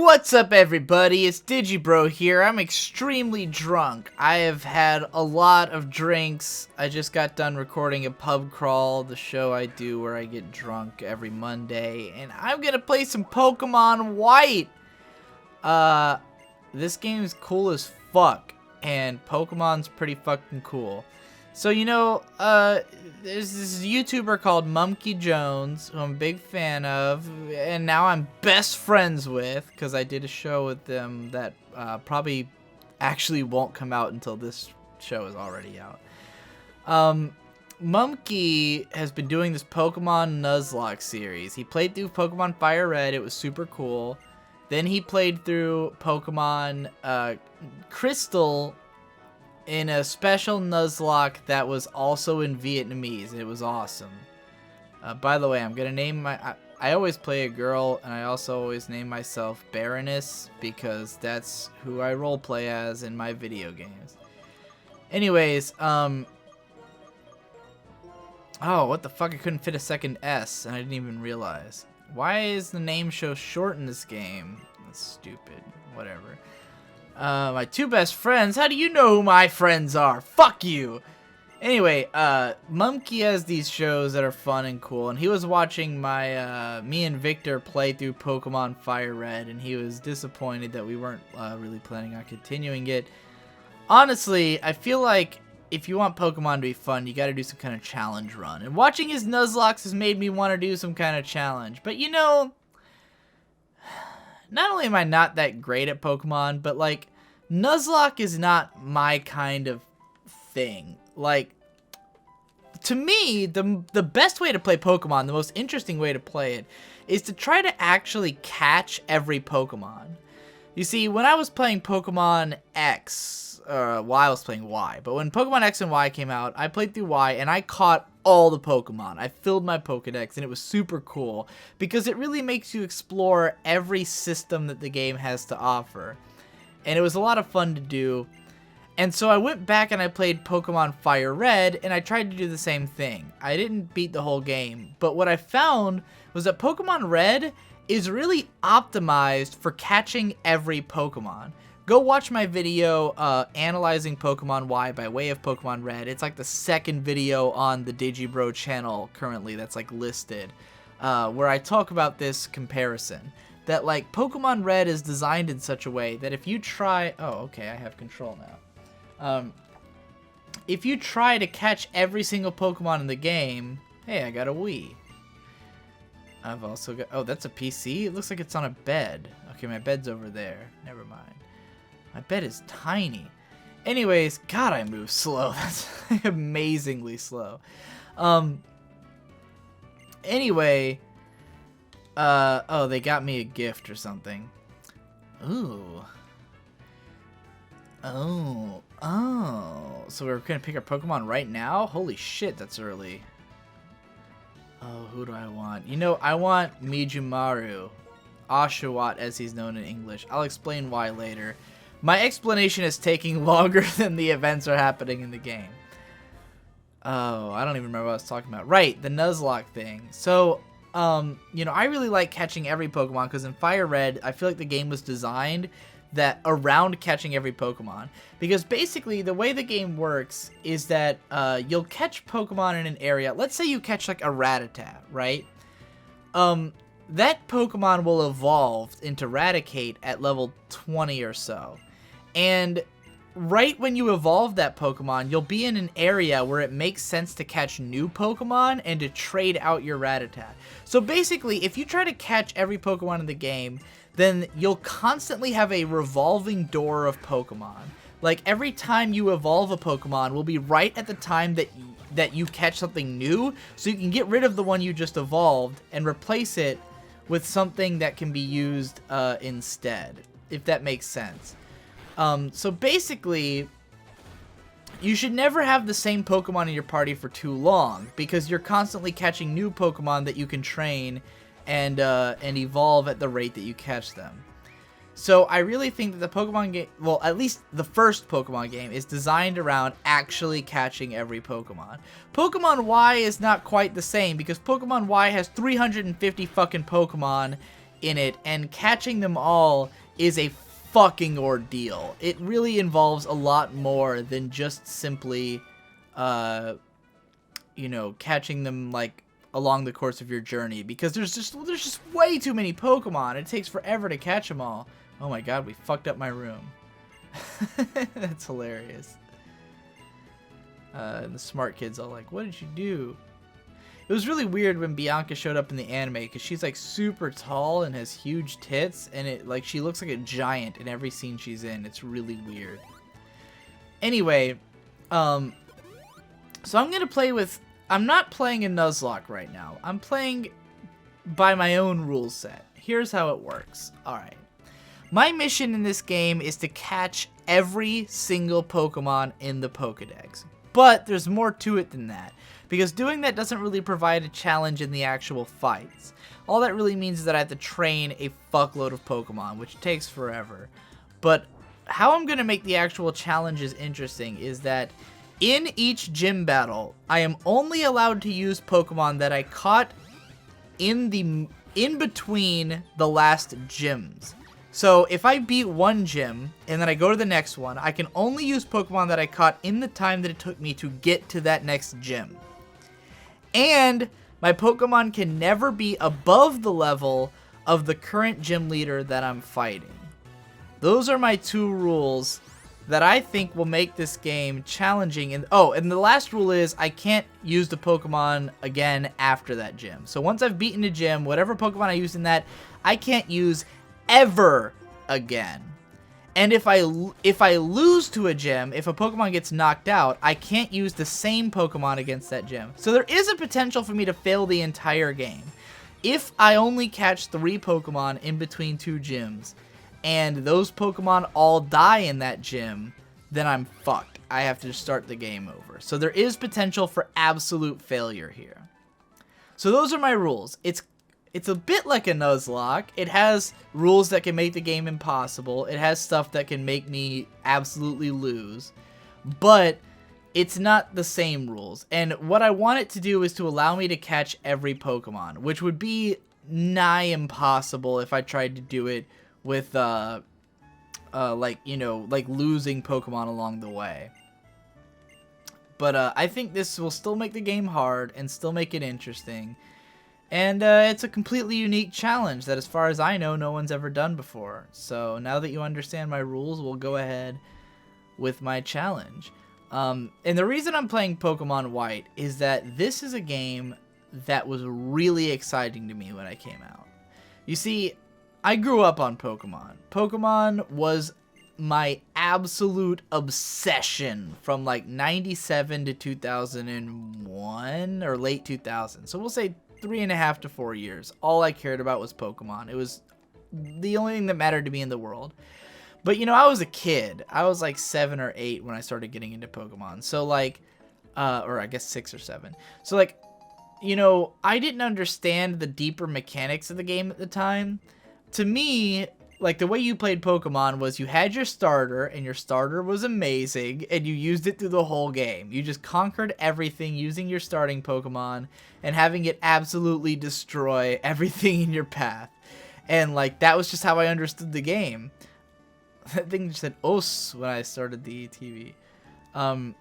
What's up, everybody? It's Digi Bro here. I'm extremely drunk. I have had a lot of drinks. I just got done recording a pub crawl, the show I do where I get drunk every Monday, and I'm gonna play some Pokemon White. This game is cool as fuck, and Pokemon's pretty fucking cool. So, you know, there's this YouTuber called Monkey Jones, who I'm a big fan of, and now I'm best friends with, because I did a show with them that probably actually won't come out until this show is already out. Monkey has been doing this Pokemon Nuzlocke series. He played through Pokemon Fire Red, it was super cool. Then he played through Pokemon Crystal in a special Nuzlocke that was also in Vietnamese. It was awesome. By the way, I'm gonna name my... I always play a girl, and I also always name myself Baroness, because that's who I roleplay as in my video games. Anyways, oh, what the fuck? I couldn't fit a second S, and I didn't even realize. Why is the name so short in this game? That's stupid. Whatever. My two best friends. How do you know who my friends are? Fuck you! Anyway, Monkey has these shows that are fun and cool, and he was watching my, me and Victor play through Pokemon Fire Red, and he was disappointed that we weren't, really planning on continuing it. Honestly, I feel like if you want Pokemon to be fun, you gotta do some kind of challenge run, and watching his Nuzlocke has made me want to do some kind of challenge, but you know, not only am I not that great at Pokemon, but like, Nuzlocke is not my kind of thing. Like, to me, the best way to play Pokemon, the most interesting way to play it, is to try to actually catch every Pokemon. You see, when I was playing Pokemon X, well, I was playing Y, but when Pokemon X and Y came out, I played through Y, and I caught all the Pokemon. I filled my Pokedex, and it was super cool, because it really makes you explore every system that the game has to offer. And it was a lot of fun to do. And so I went back and I played Pokemon Fire Red, and I tried to do the same thing. I didn't beat the whole game, but what I found was that Pokemon Red is really optimized for catching every Pokemon. Go watch my video analyzing Pokemon Y by way of Pokemon Red. It's like the second video on the Digi Bro channel currently that's like listed, where I talk about this comparison. That like Pokemon Red is designed in such a way that if you try... Oh, okay, I have control now. If you try to catch every single Pokemon in the game... Hey, I got a Wii. I've also got... Oh, that's a PC? It looks like it's on a bed. Okay, my bed's over there. Never mind. My bed is tiny. Anyways, God, I move slow. That's amazingly slow. Anyway... oh, they got me a gift or something. Ooh. Oh. So we're gonna pick our Pokemon right now? Holy shit, that's early. Oh, who do I want? You know, I want Mijumaru. Oshawott, as he's known in English. I'll explain why later. My explanation is taking longer than the events are happening in the game. Oh, I don't even remember what I was talking about. Right, the Nuzlocke thing. So... you know, I really like catching every Pokemon because in Fire Red, I feel like the game was designed that around catching every Pokemon. Because basically, the way the game works is that you'll catch Pokemon in an area. Let's say you catch like a Rattata, right? That Pokemon will evolve into Raticate at level 20 or so. And right when you evolve that Pokemon, you'll be in an area where it makes sense to catch new Pokemon and to trade out your Rattata. So basically, if you try to catch every Pokemon in the game, then you'll constantly have a revolving door of Pokemon. Like, every time you evolve a Pokemon will be right at the time that you catch something new, so you can get rid of the one you just evolved and replace it with something that can be used instead, if that makes sense. So basically, you should never have the same Pokemon in your party for too long, because you're constantly catching new Pokemon that you can train and evolve at the rate that you catch them. So I really think that the Pokemon game, well, at least the first Pokemon game, is designed around actually catching every Pokemon. Pokemon Y is not quite the same, because Pokemon Y has 350 fucking Pokemon, in it, and catching them all is a fucking ordeal. It really involves a lot more than just simply, you know, catching them like along the course of your journey, because there's just way too many Pokemon. It takes forever to catch them all. Oh my god, we fucked up my room. That's hilarious. And the smart kid's all like, what did you do? It was really weird when Bianca showed up in the anime, because she's like super tall and has huge tits, and it like she looks like a giant in every scene she's in. It's really weird. Anyway, so I'm gonna play with. I'm not playing a Nuzlocke right now. I'm playing by my own rule set. Here's how it works. All right. My mission in this game is to catch every single Pokemon in the Pokedex. But there's more to it than that, because doing that doesn't really provide a challenge in the actual fights. All that really means is that I have to train a fuckload of Pokemon, which takes forever. But how I'm going to make the actual challenges interesting is that in each gym battle, I am only allowed to use Pokemon that I caught in between the last gyms. So if I beat one gym and then I go to the next one, I can only use Pokemon that I caught in the time that it took me to get to that next gym. And my Pokemon can never be above the level of the current gym leader that I'm fighting. Those are my two rules that I think will make this game challenging. And the last rule is I can't use the Pokemon again after that gym. So once I've beaten a gym, whatever Pokemon I used in that, I can't use ever again. And if I lose to a gym, if a Pokemon gets knocked out, I can't use the same Pokemon against that gym. So there is a potential for me to fail the entire game. If I only catch 3 Pokemon in between 2 gyms, and those Pokemon all die in that gym, then I'm fucked. I have to just start the game over. So there is potential for absolute failure here. So those are my rules. It's a bit like a Nuzlocke. It has rules that can make the game impossible. It has stuff that can make me absolutely lose. But it's not the same rules. And what I want it to do is to allow me to catch every Pokemon, which would be nigh impossible if I tried to do it with, like, you know, like losing Pokemon along the way. But I think this will still make the game hard and still make it interesting. And it's a completely unique challenge that, as far as I know, no one's ever done before. So now that you understand my rules, we'll go ahead with my challenge. And the reason I'm playing Pokemon White is that this is a game that was really exciting to me when I came out. You see, I grew up on Pokemon. Pokemon was my absolute obsession from like 97 to 2001 or late 2000. So we'll say 3.5 to 4 years. All I cared about was Pokemon. It was the only thing that mattered to me in the world. But, you know, I was a kid. I was like 7 or 8 when I started getting into Pokemon. So, like, or I guess 6 or 7. So, like, you know, I didn't understand the deeper mechanics of the game at the time. To me, like, the way you played Pokemon was you had your starter, and your starter was amazing, and you used it through the whole game. You just conquered everything using your starting Pokemon and having it absolutely destroy everything in your path. And, like, that was just how I understood the game. That thing just said "os" when I started the TV. Oh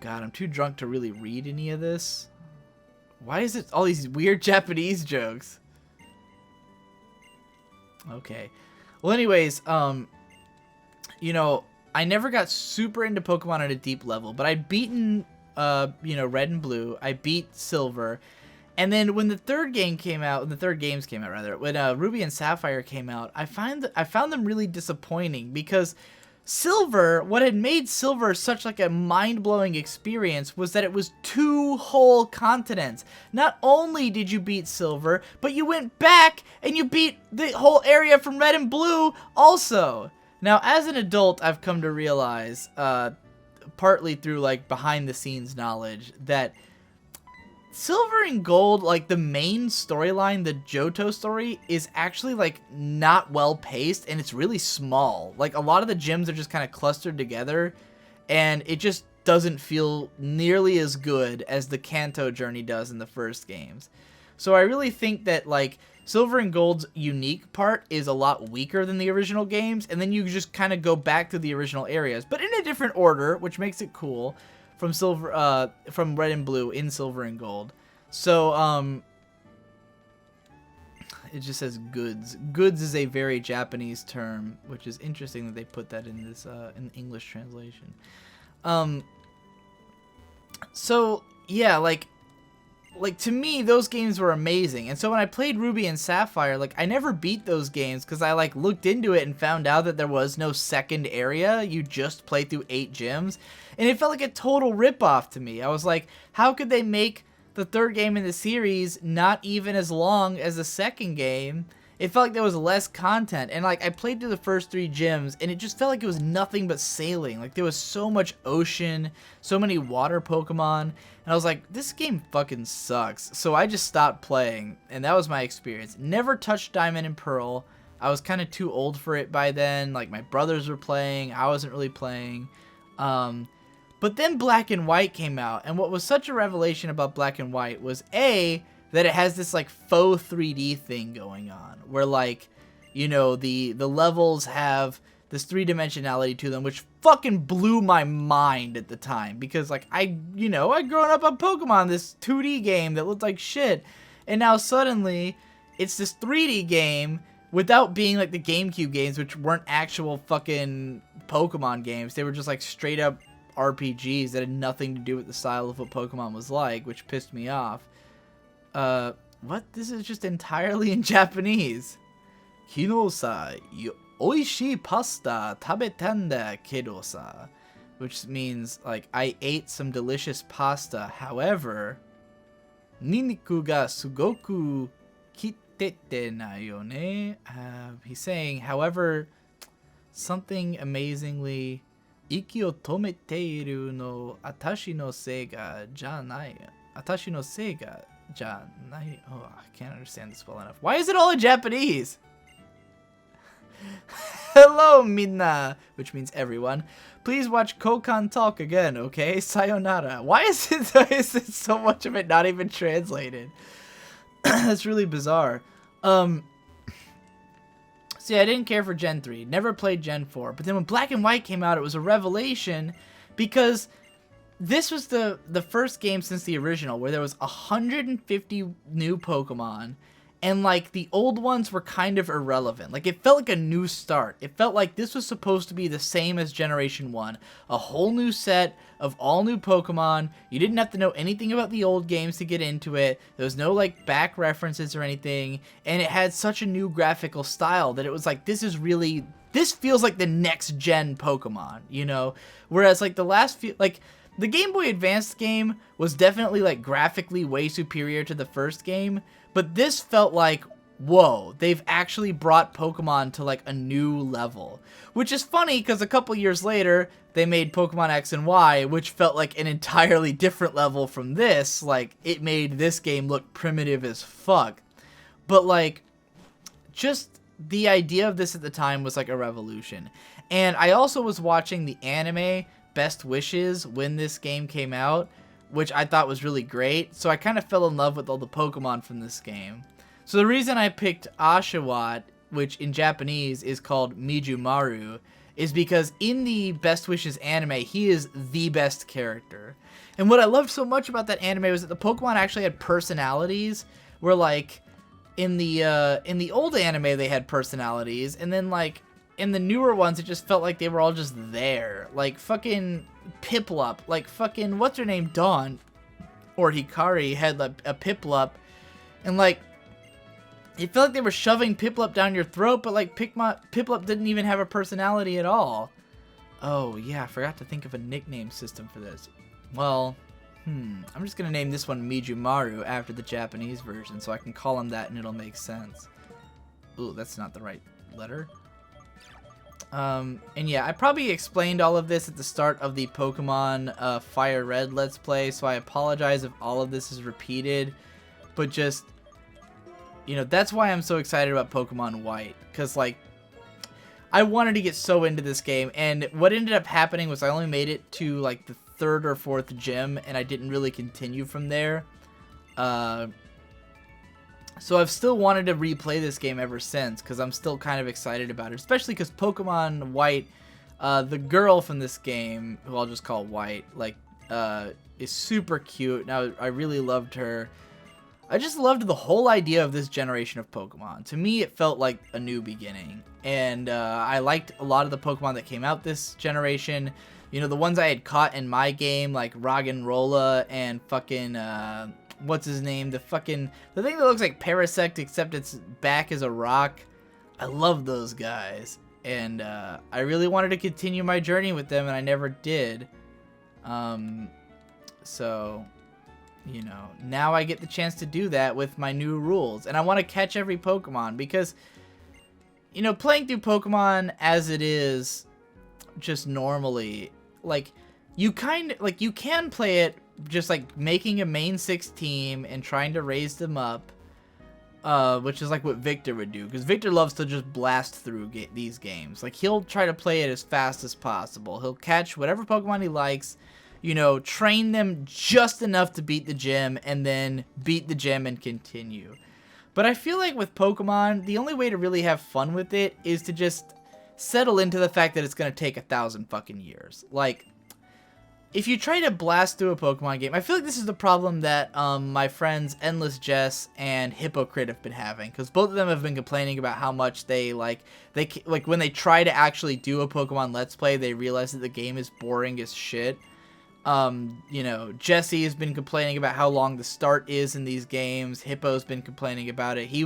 god, I'm too drunk to really read any of this. Why is it all these weird Japanese jokes? Okay. Well, anyways, you know, I never got super into Pokemon at a deep level, but I'd beaten, you know, Red and Blue. I beat Silver. And then when the third games came out, when Ruby and Sapphire came out, I found them really disappointing, because Silver, what had made Silver such like a mind-blowing experience was that it was 2 whole continents. Not only did you beat Silver, but you went back and you beat the whole area from Red and Blue also. Now, as an adult, I've come to realize, partly through like behind-the-scenes knowledge, that Silver and Gold, like the main storyline, the Johto story, is actually like not well paced, and it's really small. Like a lot of the gyms are just kind of clustered together, and it just doesn't feel nearly as good as the Kanto journey does in the first games. So I really think that like Silver and Gold's unique part is a lot weaker than the original games, and then you just kind of go back to the original areas, but in a different order, which makes it cool. From from Red and Blue in Silver and Gold. So it just says goods. Goods is a very Japanese term, which is interesting that they put that in this in the English translation. So yeah, like to me, those games were amazing. And so when I played Ruby and Sapphire, like, I never beat those games because I, like, looked into it and found out that there was no second area. You just play through 8 gyms. And it felt like a total ripoff to me. I was like, how could they make the third game in the series not even as long as the second game? It felt like there was less content. And, like, I played through the first 3 gyms, and it just felt like it was nothing but sailing. Like, there was so much ocean, so many water Pokemon. And I was like, this game fucking sucks. So I just stopped playing, and that was my experience. Never touched Diamond and Pearl. I was kind of too old for it by then. Like, my brothers were playing. I wasn't really playing. But then Black and White came out, and what was such a revelation about Black and White was, A, that it has this, like, faux 3D thing going on, where, like, you know, the levels have this 3-dimensionality to them, which fucking blew my mind at the time, because, like, I'd grown up on Pokemon, this 2D game that looked like shit, and now suddenly, it's this 3D game without being, like, the GameCube games, which weren't actual fucking Pokemon games. They were just, like, straight-up RPGs that had nothing to do with the style of what Pokemon was like, which pissed me off. What? This is just entirely in Japanese. Kino sa, oishii pasta tabetanda kedo sa. Which means, like, I ate some delicious pasta. However, niniku ga sugoku kitete na yo ne. He's saying, however, something amazingly, iki o tomete iru no atashi no sei ga janai. Atashi no sei ga janai. Oh, I can't understand this well enough. Why is it all in Japanese? Hello, minna, which means everyone. Please watch Kokan Talk again, okay? Sayonara. Why is it so much of it not even translated? That's really bizarre. See, I didn't care for Gen 3. Never played Gen 4. But then when Black and White came out, it was a revelation because this was the first game since the original where there was 150 new Pokemon, and, like, the old ones were kind of irrelevant. Like, it felt like a new start. It felt like this was supposed to be the same as Generation 1. A whole new set of all new Pokemon. You didn't have to know anything about the old games to get into it. There was no, like, back references or anything. And it had such a new graphical style that it was like, this feels like the next gen Pokemon, you know? Whereas, like, the last few, like, the Game Boy Advance game was definitely, like, graphically way superior to the first game. But this felt like, whoa, they've actually brought Pokemon to, like, a new level. Which is funny, because a couple years later, they made Pokemon X and Y, which felt like an entirely different level from this. Like, it made this game look primitive as fuck. But, like, just the idea of this at the time was, like, a revolution. And I also was watching the anime Best Wishes when this game came out, which I thought was really great. So I kind of fell in love with all the Pokemon from this game. So the reason I picked Oshawott, which in Japanese is called Mijumaru, is because in the Best Wishes anime, he is the best character. And what I loved so much about that anime was that the Pokemon actually had personalities, where, like, in the old anime they had personalities, and then, like, in the newer ones, it just felt like they were all just there. Like, fucking Piplup. Like, fucking, what's her name? Dawn. Or Hikari had a Piplup. And, like, it felt like they were shoving Piplup down your throat, but, like, Piplup didn't even have a personality at all. Oh, yeah, I forgot to think of a nickname system for this. Well, I'm just gonna name this one Mijumaru after the Japanese version, so I can call him that and it'll make sense. Ooh, that's not the right letter. And yeah, I probably explained all of this at the start of the Pokemon Fire Red Let's Play, so I apologize if all of this is repeated, but just, you know, that's why I'm so excited about Pokemon White, because, like, I wanted to get so into this game, and what ended up happening was I only made it to, like, the 3rd or 4th gym, and I didn't really continue from there. So I've still wanted to replay this game ever since, because I'm still kind of excited about it, especially because Pokemon White, the girl from this game, who I'll just call White, like, is super cute. Now, I really loved her. I just loved the whole idea of this generation of Pokemon. To me, it felt like a new beginning. And I liked a lot of the Pokemon that came out this generation. You know, the ones I had caught in my game, like Roggenrola and fucking, what's his name? The thing that looks like Parasect, except its back is a rock. I love those guys. And I really wanted to continue my journey with them, and I never did. So, you know, now I get the chance to do that with my new rules. And I want to catch every Pokemon because, you know, playing through Pokemon as it is just normally, like, you can play it just like making a main 6 team and trying to raise them up, which is like what Victor would do, because Victor loves to just blast through these games. Like, he'll try to play it as fast as possible. He'll catch whatever Pokemon he likes, you know, train them just enough to beat the gym, and then beat the gym and continue. But I feel like with Pokemon, the only way to really have fun with it is to just settle into the fact that it's going to take 1,000 fucking years. Like, if you try to blast through a Pokemon game, I feel like this is the problem that my friends Endless Jess and Hypocrite have been having, because both of them have been complaining about how much they when they try to actually do a Pokemon Let's Play, they realize that the game is boring as shit. You know, Jesse has been complaining about how long the start is in these games. Hippo's been complaining about it. He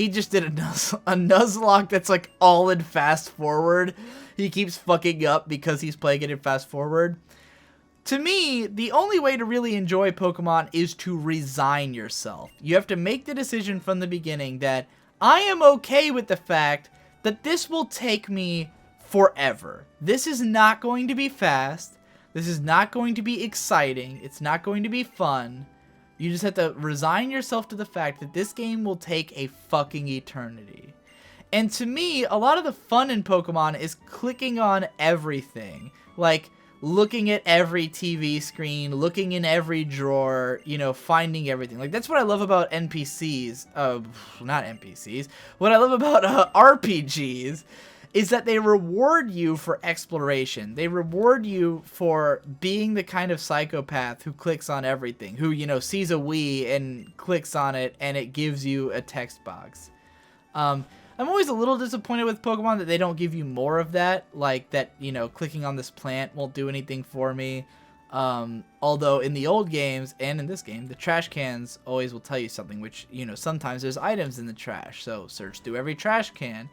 just did a Nuzlocke that's like all in fast forward. He keeps fucking up because he's playing it in fast forward. To me, the only way to really enjoy Pokemon is to resign yourself. You have to make the decision from the beginning that I am okay with the fact that this will take me forever. This is not going to be fast. This is not going to be exciting. It's not going to be fun. You just have to resign yourself to the fact that this game will take a fucking eternity. And to me, a lot of the fun in Pokemon is clicking on everything. Like, looking at every TV screen, looking in every drawer, you know, finding everything. Like, that's what I love about NPCs. Not NPCs. What I love about RPGs is that they reward you for exploration. They reward you for being the kind of psychopath who clicks on everything, who, you know, sees a Wii and clicks on it and it gives you a text box. I'm always a little disappointed with Pokemon that they don't give you more of that, like that, you know, clicking on this plant won't do anything for me. Although in the old games and in this game, the trash cans always will tell you something, which, you know, sometimes there's items in the trash, so search through every trash can.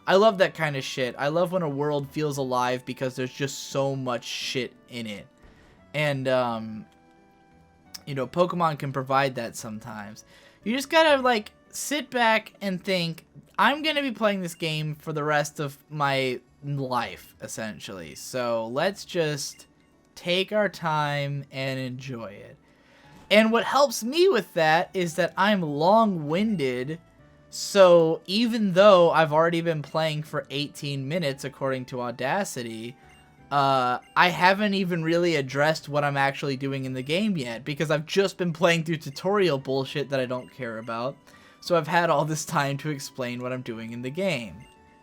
I love that kind of shit. I love when a world feels alive because there's just so much shit in it. And, you know, Pokemon can provide that sometimes. You just gotta, like, sit back and think, I'm gonna be playing this game for the rest of my life, essentially. So let's just take our time and enjoy it. And what helps me with that is that I'm long-winded. So even though I've already been playing for 18 minutes according to Audacity, I haven't even really addressed what I'm actually doing in the game yet, because I've just been playing through tutorial bullshit that I don't care about. So I've had all this time to explain what I'm doing in the game.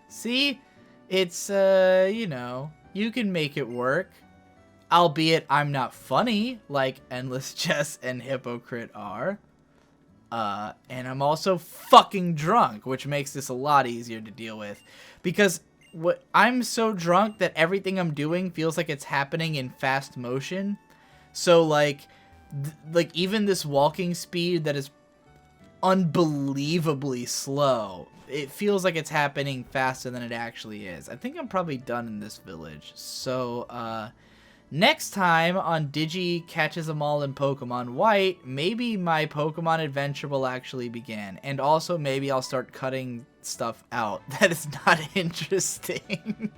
See? It's, you know, you can make it work. Albeit I'm not funny like Endless Jess and Hypocrite are. And I'm also fucking drunk, which makes this a lot easier to deal with. Because I'm so drunk that everything I'm doing feels like it's happening in fast motion. So, like even this walking speed that is unbelievably slow, it feels like it's happening faster than it actually is. I think I'm probably done in this village. So, next time on Digi Catches Them All in Pokemon White, maybe my Pokemon adventure will actually begin. And also maybe I'll start cutting stuff out that is not interesting.